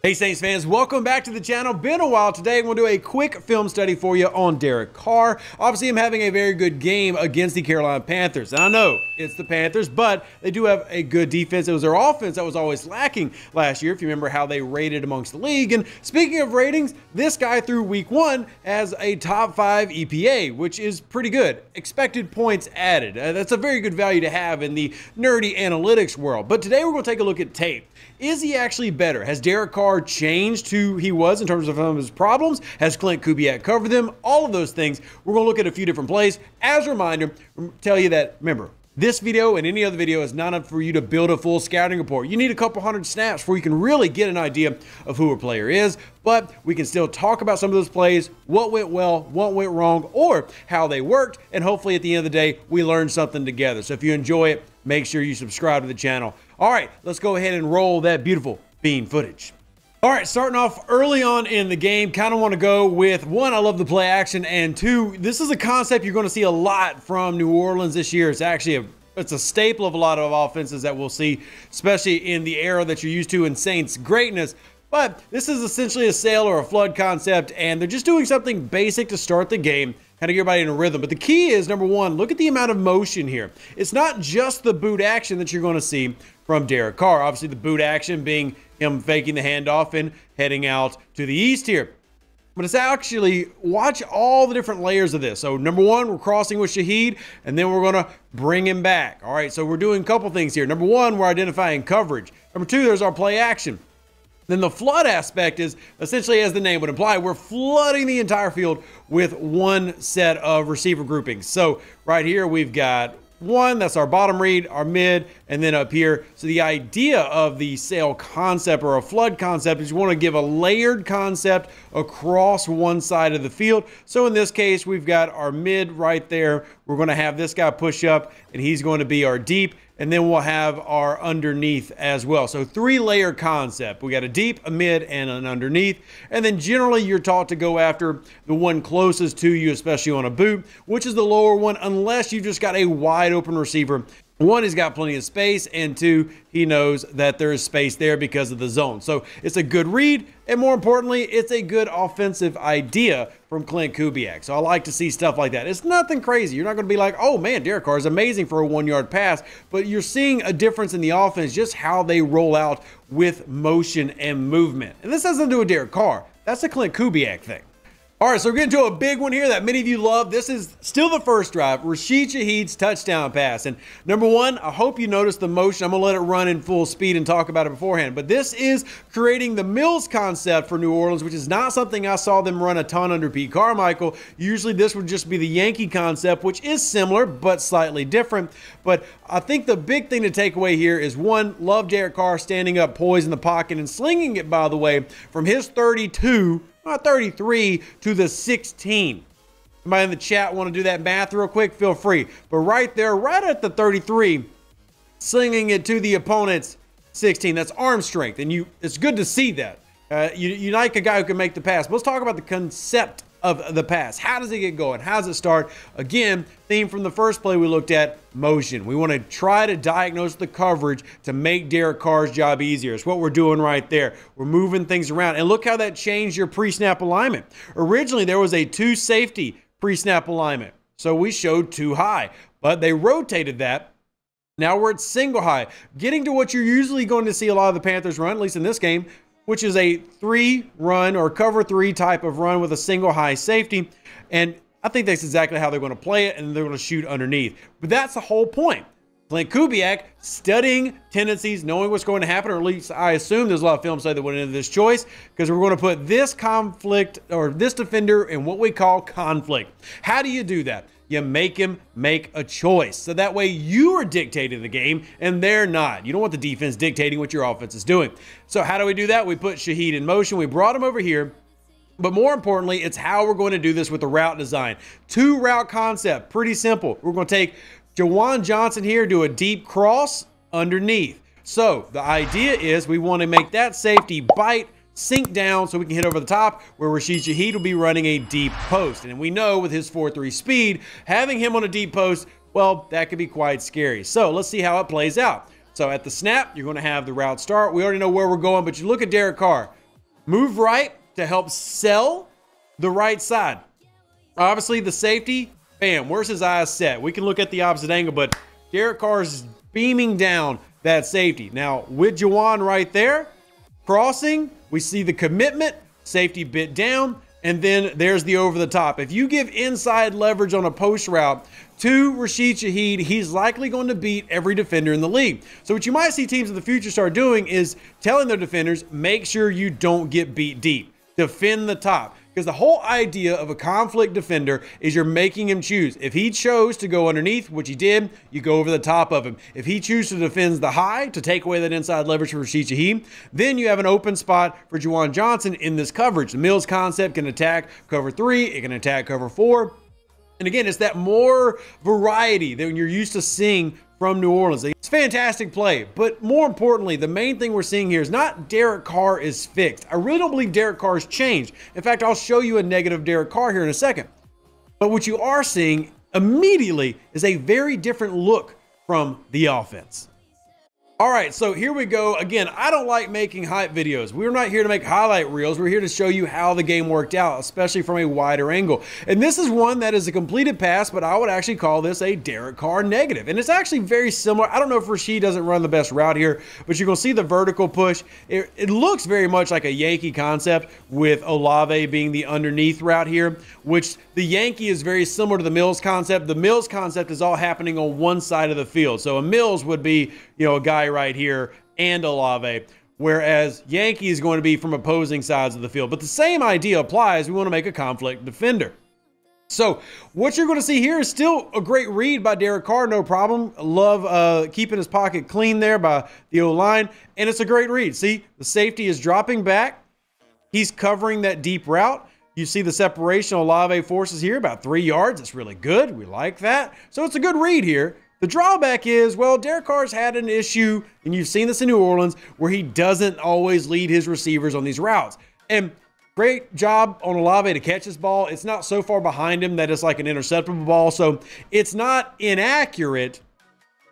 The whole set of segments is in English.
Hey Saints fans, welcome back to the channel. Been a while. Today we'll do a quick film study for you on Derek Carr. Obviously, I'm having a very good game against the Carolina Panthers. And I know it's the Panthers, but they do have a good defense. It was their offense that was always lacking last year, if you remember how they rated amongst the league. And speaking of ratings, this guy through week 1 has a top 5 EPA, which is pretty good. Expected points added. That's a very good value to have in the nerdy analytics world. But today we're going to take a look at tape. Is he actually better? Has Derek Carr changed who he was in terms of some of his problems? Has Klint Kubiak covered them? All of those things. We're going to look at a few different plays. As a reminder, tell you that, remember, this video and any other video is not enough for you to build a full scouting report. You need a couple hundred snaps before you can really get an idea of who a player is, but we can still talk about some of those plays, what went well, what went wrong, or how they worked, and hopefully at the end of the day, we learned something together. So if you enjoy it, make sure you subscribe to the channel. All right, let's go ahead and roll that beautiful bean footage. All right, starting off early on in the game, kind of want to go with, one, I love the play action, and two, this is a concept you're going to see a lot from New Orleans this year. It's actually it's a staple of a lot of offenses that we'll see, especially in the era that you're used to in Saints greatness. But this is essentially a sail or a flood concept, and they're just doing something basic to start the game, kind of get everybody in a rhythm. But the key is, number one, look at the amount of motion here. It's not just the boot action that you're going to see from Derek Carr. Obviously, the boot action being him faking the handoff and heading out to the east here. But it's actually, watch all the different layers of this. So number one, we're crossing with Shaheed, and then we're going to bring him back. All right, so we're doing a couple things here. Number one, we're identifying coverage. Number two, there's our play action. Then the flood aspect is essentially, as the name would imply, we're flooding the entire field with one set of receiver groupings. So right here, we've got one, that's our bottom read, our mid, and then up here. So the idea of the sail concept or a flood concept is you want to give a layered concept across one side of the field. So in this case, we've got our mid right there. We're going to have this guy push up, and he's going to be our deep. And then we'll have our underneath as well. So 3-layer concept. We got a deep, a mid, and an underneath. And then generally you're taught to go after the one closest to you, especially on a boot, which is the lower one, unless you've just got a wide open receiver. One, he's got plenty of space, and two, he knows that there is space there because of the zone. So it's a good read, and more importantly, it's a good offensive idea from Klint Kubiak. So I like to see stuff like that. It's nothing crazy. You're not going to be like, oh man, Derek Carr is amazing for a 1-yard pass, but you're seeing a difference in the offense, just how they roll out with motion and movement. And this has nothing to do with Derek Carr. That's a Klint Kubiak thing. All right, so we're getting to a big one here that many of you love. This is still the first drive, Rashid Shaheed's touchdown pass. And number one, I hope you noticed the motion. I'm going to let it run in full speed and talk about it beforehand. But this is creating the Mills concept for New Orleans, which is not something I saw them run a ton under Pete Carmichael. Usually this would just be the Yankee concept, which is similar but slightly different. But I think the big thing to take away here is, one, love Derek Carr standing up, poised in the pocket, and slinging it, by the way, from his 32 33 to the 16. Somebody in the chat want to do that math real quick? Feel free. But right there, right at the 33, slinging it to the opponent's 16. That's arm strength, and it's good to see that. You like a guy who can make the pass. But let's talk about the concept of the pass. How does it get going? How does it start? Again, theme from the first play we looked at, motion. We want to try to diagnose the coverage to make Derek Carr's job easier. It's what we're doing right there. We're moving things around. And look how that changed your pre-snap alignment. Originally, there was a 2 safety pre-snap alignment. So we showed 2 high, but they rotated that. Now we're at single high, getting to what you're usually going to see a lot of the Panthers run, at least in this game, which is a 3 run or cover 3 type of run with a single high safety. And I think that's exactly how they're going to play it, and they're going to shoot underneath. But that's the whole point. Klint Kubiak studying tendencies, knowing what's going to happen, or at least I assume there's a lot of film study that went into this choice, because we're going to put this conflict or this defender in what we call conflict. How do you do that? You make him make a choice. So that way you are dictating the game and they're not. You don't want the defense dictating what your offense is doing. So how do we do that? We put Shaheed in motion. We brought him over here. But more importantly, it's how we're going to do this with the route design. 2 route concept, pretty simple. We're going to take Jawan Johnson here, do a deep cross underneath. So the idea is we want to make that safety bite, sink down so we can hit over the top, where Rashid Shaheed will be running a deep post. And we know with his 4.3 speed, having him on a deep post, well, that could be quite scary. So let's see how it plays out. So at the snap, you're going to have the route start. We already know where we're going, but you look at Derek Carr. move right to help sell the right side. Obviously, the safety, bam, where's his eyes set? We can look at the opposite angle, but Derek Carr is beaming down that safety. Now, with Juwan right there, crossing, we see the commitment, safety bit down, and then there's the over the top. If you give inside leverage on a post route to Rashid Shaheed, he's likely going to beat every defender in the league. So what you might see teams in the future start doing is telling their defenders, make sure you don't get beat deep. Defend the top. Because the whole idea of a conflict defender is you're making him choose. If he chose to go underneath, which he did, you go over the top of him. If he chooses to defend the high to take away that inside leverage for Rashid Shaheed, then you have an open spot for Juwan Johnson in this coverage. The Mills concept can attack cover 3, it can attack cover 4. And again, it's that more variety than you're used to seeing from New Orleans. It's fantastic play, but more importantly, the main thing we're seeing here is not Derek Carr is fixed. I really don't believe Derek Carr's changed. In fact, I'll show you a negative Derek Carr here in a second. But what you are seeing immediately is a very different look from the offense. All right, so here we go. Again, I don't like making hype videos. We're not here to make highlight reels. We're here to show you how the game worked out, especially from a wider angle. And this is one that is a completed pass, but I would actually call this a Derek Carr negative. And it's actually very similar. I don't know if Rashid doesn't run the best route here, but you're going to see the vertical push. It looks very much like a Yankee concept with Olave being the underneath route here, which the Yankee is very similar to the Mills concept. The Mills concept is all happening on one side of the field. So a Mills would be, a guy right here and Olave, whereas Yankee is going to be from opposing sides of the field. But the same idea applies. We want to make a conflict defender. So what you're going to see here is still a great read by Derek Carr, no problem. Love keeping his pocket clean there by the O-line, and it's a great read. See, the safety is dropping back. He's covering that deep route. You see the separation Olave forces here, about 3 yards. It's really good. We like that. So it's a good read here. The drawback is, well, Derek Carr's had an issue, and you've seen this in New Orleans, where he doesn't always lead his receivers on these routes. And great job on Olave to catch this ball. It's not so far behind him that it's like an interceptable ball. So it's not inaccurate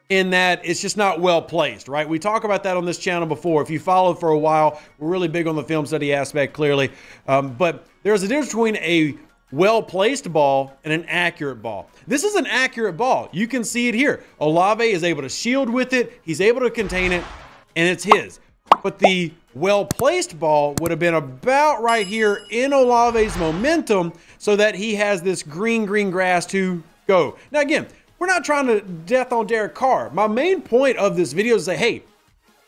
in that it's just not well placed, right? We talk about that on this channel before. If you followed for a while, we're really big on the film study aspect, clearly. But there's a difference between a well-placed ball and an accurate ball. This is an accurate ball. You can see it here. Olave is able to shield with it. He's able to contain it, and it's his. But the well-placed ball would have been about right here in Olave's momentum so that he has this green grass to go. Now, again, we're not trying to death on Derek Carr. My main point of this video is to say, hey,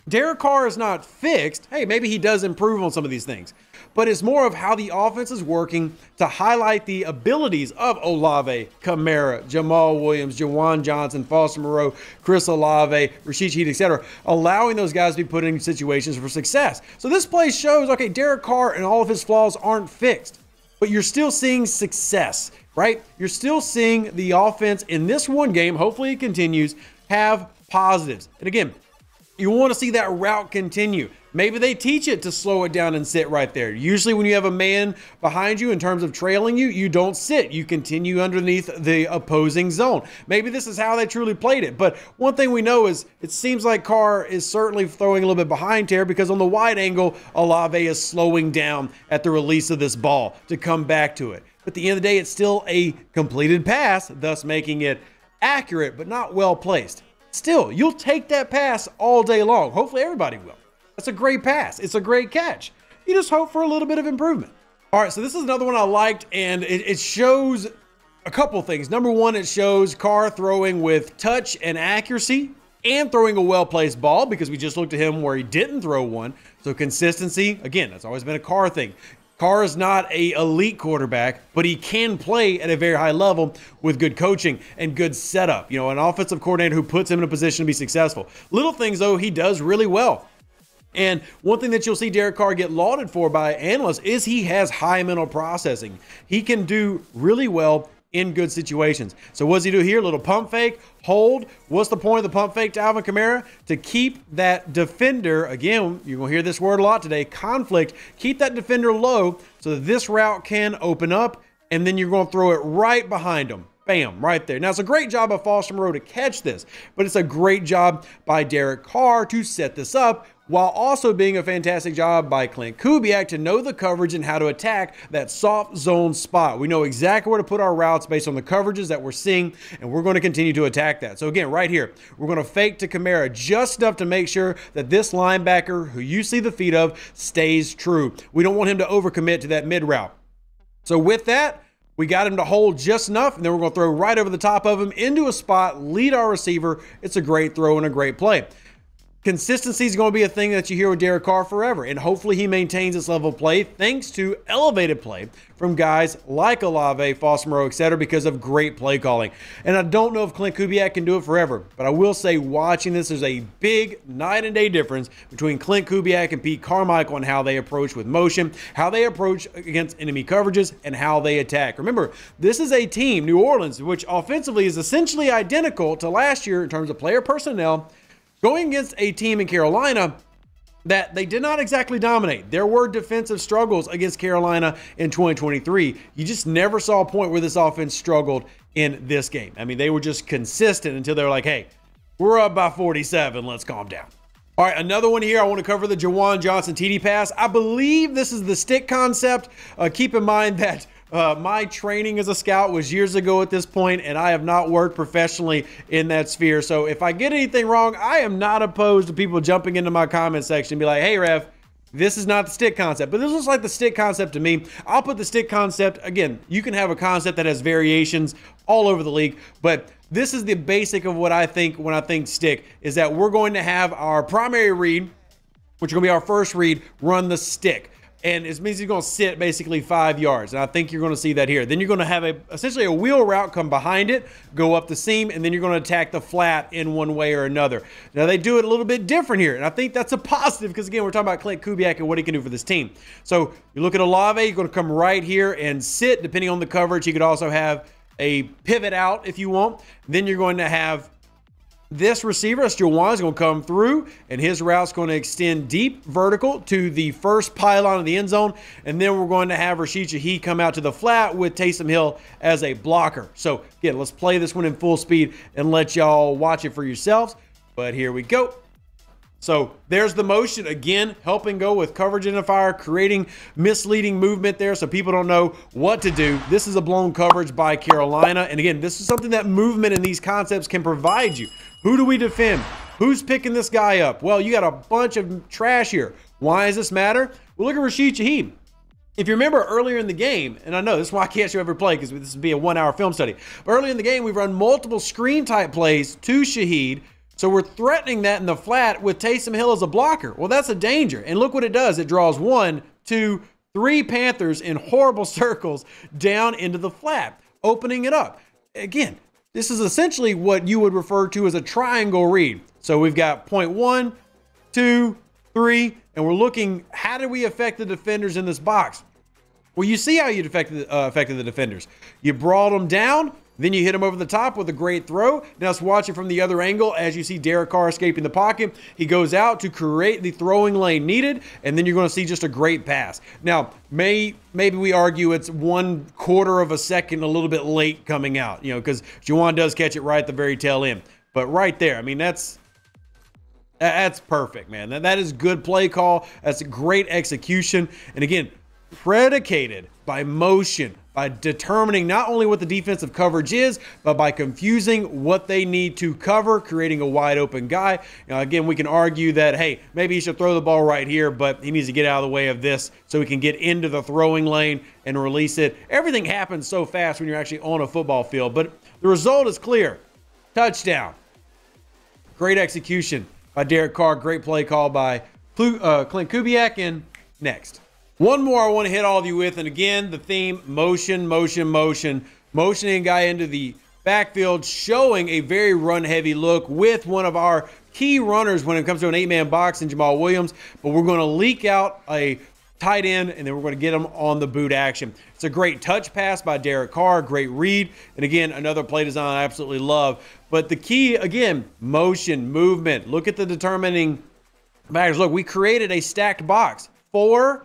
Derek Carr is not fixed. Hey, maybe he does improve on some of these things. But it's more of how the offense is working to highlight the abilities of Olave, Kamara, Jamal Williams, Juwan Johnson, Foster Moreau, Chris Olave, Rashid Shaheed, etc., allowing those guys to be put in situations for success. So this play shows, okay, Derek Carr and all of his flaws aren't fixed, but you're still seeing success, right? You're still seeing the offense in this one game, hopefully it continues, have positives. And again, you want to see that route continue. Maybe they teach it to slow it down and sit right there. Usually when you have a man behind you in terms of trailing you, you don't sit. You continue underneath the opposing zone. Maybe this is how they truly played it. But one thing we know is it seems like Carr is certainly throwing a little bit behind here because on the wide angle, Olave is slowing down at the release of this ball to come back to it. But at the end of the day, it's still a completed pass, thus making it accurate but not well placed. Still, you'll take that pass all day long. Hopefully everybody will. That's a great pass. It's a great catch. You just hope for a little bit of improvement. All right, so this is another one I liked, and it shows a couple things. Number one, it shows Carr throwing with touch and accuracy and throwing a well-placed ball because we just looked at him where he didn't throw one. So consistency, again, that's always been a Carr thing. Carr is not an elite quarterback, but he can play at a very high level with good coaching and good setup. You know, an offensive coordinator who puts him in a position to be successful. Little things, though, he does really well. And one thing that you'll see Derek Carr get lauded for by analysts is he has high mental processing. He can do really well in good situations. So what does he do here? A little pump fake, hold. What's the point of the pump fake to Alvin Kamara? To keep that defender, again, you're going to hear this word a lot today, conflict, keep that defender low so that this route can open up, and then you're going to throw it right behind him. Bam, right there. Now, it's a great job by Foster Moreau to catch this, but it's a great job by Derek Carr to set this up, while also being a fantastic job by Klint Kubiak to know the coverage and how to attack that soft zone spot. We know exactly where to put our routes based on the coverages that we're seeing, and we're going to continue to attack that. So again, right here, we're going to fake to Kamara just enough to make sure that this linebacker, who you see the feet of, stays true. We don't want him to overcommit to that mid route. So with that, we got him to hold just enough, and then we're going to throw right over the top of him into a spot, lead our receiver. It's a great throw and a great play. Consistency is going to be a thing that you hear with Derek Carr forever, and hopefully he maintains this level of play thanks to elevated play from guys like Olave, Foster Moreau, etc., because of great play calling. And I don't know if Klint Kubiak can do it forever, but I will say watching this, there's a big night and day difference between Klint Kubiak and Pete Carmichael on how they approach with motion, how they approach against enemy coverages, and how they attack. Remember, this is a team, New Orleans, which offensively is essentially identical to last year in terms of player personnel, going against a team in Carolina that they did not exactly dominate. There were defensive struggles against Carolina in 2023. You just never saw a point where this offense struggled in this game. I mean, they were just consistent until they were like, hey, we're up by 47. Let's calm down. All right, another one here. I want to cover the Juwan Johnson TD pass. I believe this is the stick concept. Keep in mind that my training as a scout was years ago at this point, and I have not worked professionally in that sphere. So if I get anything wrong, I am not opposed to people jumping into my comment section and be like, hey, Rev, this is not the stick concept. But this looks like the stick concept to me. I'll put the stick concept. Again, you can have a concept that has variations all over the league, but this is the basic of what I think when I think stick, is that we're going to have our primary read, which is going to be our first read, run the stick. And it means he's going to sit basically 5 yards. And I think you're going to see that here. Then you're going to have essentially a wheel route come behind it, go up the seam, and then you're going to attack the flat in one way or another. Now, they do it a little bit different here. And I think that's a positive because, again, we're talking about Klint Kubiak and what he can do for this team. So you look at Olave, you're going to come right here and sit. Depending on the coverage, you could also have a pivot out if you want. Then you're going to have this receiver, Juwan, is going to come through, and his route's going to extend deep vertical to the first pylon of the end zone. And then we're going to have Rashid Shaheed come out to the flat with Taysom Hill as a blocker. So, again, let's play this one in full speed and let y'all watch it for yourselves. But here we go. So there's the motion, again, helping go with coverage identifier, creating misleading movement there so people don't know what to do. This is a blown coverage by Carolina. And again, this is something that movement in these concepts can provide you. Who do we defend? Who's picking this guy up? Well, you got a bunch of trash here. Why does this matter? Well, look at Rashid Shaheed. If you remember earlier in the game, and I know this is why I can't show every play because this would be a 1 hour film study. But early in the game, we've run multiple screen type plays to Shaheed. So we're threatening that in the flat with Taysom Hill as a blocker. Well, that's a danger. And look what it does. It draws 1, 2, 3 Panthers in horrible circles down into the flat, opening it up. Again, this is essentially what you would refer to as a triangle read. So we've got point 1, 2, 3, and we're looking, how did we affect the defenders in this box? Well, you see how you affected the defenders. You brought them down, then you hit him over the top with a great throw. Now let's watch it from the other angle as you see Derek Carr escaping the pocket. He goes out to create the throwing lane needed, and then you're going to see just a great pass. Now, maybe we argue it's 1/4 of a second a little bit late coming out, you know, because Juwan does catch it right at the very tail end. But right there, I mean, that's perfect, man. That is good play call. That's great execution. And again, predicated by motion, by determining not only what the defensive coverage is, but by confusing what they need to cover, creating a wide open guy. Now, again, we can argue that, hey, maybe he should throw the ball right here, but he needs to get out of the way of this so he can get into the throwing lane and release it. Everything happens so fast when you're actually on a football field, but the result is clear. Touchdown. Great execution by Derek Carr. Great play call by Klint Kubiak. And next. One more I want to hit all of you with, and again, the theme, motion, motion, motion. Motioning a guy into the backfield, showing a very run-heavy look with one of our key runners when it comes to an 8-man box in Jamal Williams, but we're going to leak out a tight end, and then we're going to get him on the boot action. It's a great touch pass by Derek Carr, great read, and again, another play design I absolutely love. But the key, again, motion, movement. Look at the determining factors. Look, we created a stacked box. 4,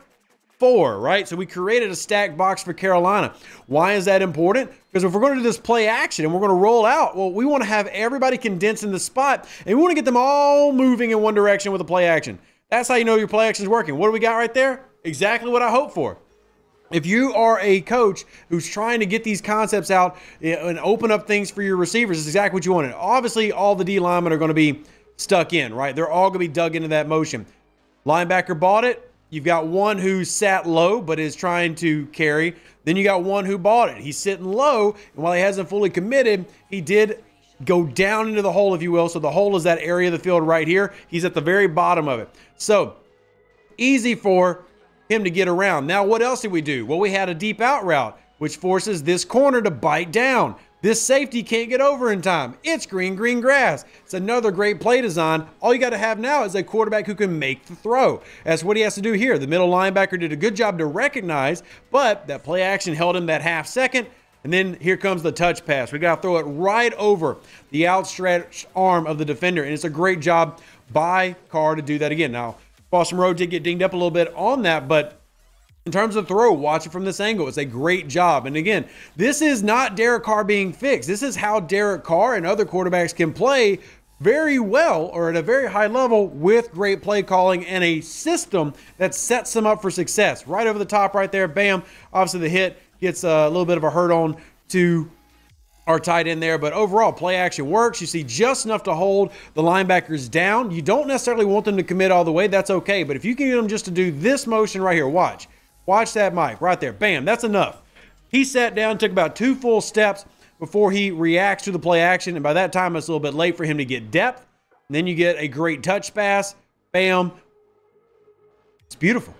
4, right? So we created a stacked box for Carolina. Why is that important? Because if we're going to do this play action and we're going to roll out, well, we want to have everybody condensed in the spot, and we want to get them all moving in one direction with a play action. That's how you know your play action is working. What do we got right there? Exactly what I hoped for. If you are a coach who's trying to get these concepts out and open up things for your receivers, it's exactly what you wanted. Obviously, all the D linemen are going to be stuck in, right? They're all going to be dug into that motion. Linebacker bought it. You've got one who sat low but is trying to carry. Then you got one who bought it. He's sitting low, and while he hasn't fully committed, he did go down into the hole, if you will. So the hole is that area of the field right here. He's at the very bottom of it. So easy for him to get around. Now, what else did we do? Well, we had a deep out route, which forces this corner to bite down. This safety can't get over in time. It's green grass. It's another great play design. All you got to have now is a quarterback who can make the throw. That's what he has to do here. The middle linebacker did a good job to recognize, but that play action held him that half second. And then here comes the touch pass. We got to throw it right over the outstretched arm of the defender. And it's a great job by Carr to do that again. Now, Boston Road did get dinged up a little bit on that, but in terms of throw, watch it from this angle. It's a great job. And again, this is not Derek Carr being fixed. This is how Derek Carr and other quarterbacks can play very well or at a very high level with great play calling and a system that sets them up for success. Right over the top right there, bam. Obviously the hit gets a little bit of a hurt on to our tight end there, but overall play action works. You see just enough to hold the linebackers down. You don't necessarily want them to commit all the way. That's okay. But if you can get them just to do this motion right here, watch that, Mike, right there. Bam, that's enough. He sat down, took about 2 full steps before he reacts to the play action. And by that time, it's a little bit late for him to get depth. And then you get a great touch pass. Bam. It's beautiful.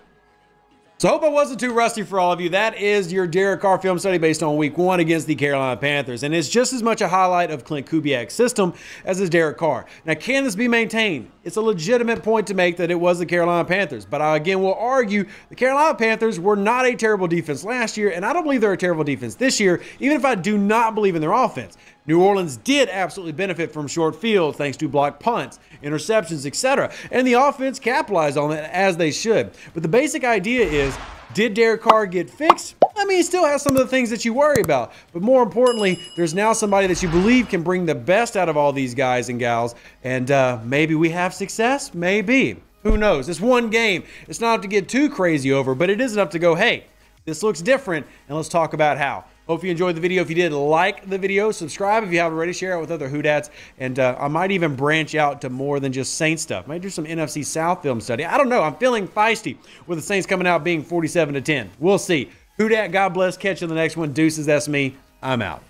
So I hope I wasn't too rusty for all of you. That is your Derek Carr film study based on week 1 against the Carolina Panthers. And it's just as much a highlight of Klint Kubiak's system as is Derek Carr. Now, can this be maintained? It's a legitimate point to make that it was the Carolina Panthers. But I, again, will argue the Carolina Panthers were not a terrible defense last year, and I don't believe they're a terrible defense this year, even if I do not believe in their offense. New Orleans did absolutely benefit from short fields thanks to blocked punts, interceptions, etc. And the offense capitalized on it as they should. But the basic idea is, did Derek Carr get fixed? I mean, he still has some of the things that you worry about. But more importantly, there's now somebody that you believe can bring the best out of all these guys and gals. And maybe we have success. Maybe. Who knows? It's one game. It's not enough to get too crazy over, but it is enough to go, hey, this looks different, and let's talk about how. Hope you enjoyed the video. If you did, like the video, subscribe if you haven't already, share it with other Hoodats, and I might even branch out to more than just Saints stuff. Might do some NFC South film study. I don't know. I'm feeling feisty with the Saints coming out being 47-10. We'll see. Hoodat, God bless. Catch you in the next one. Deuces, that's me. I'm out.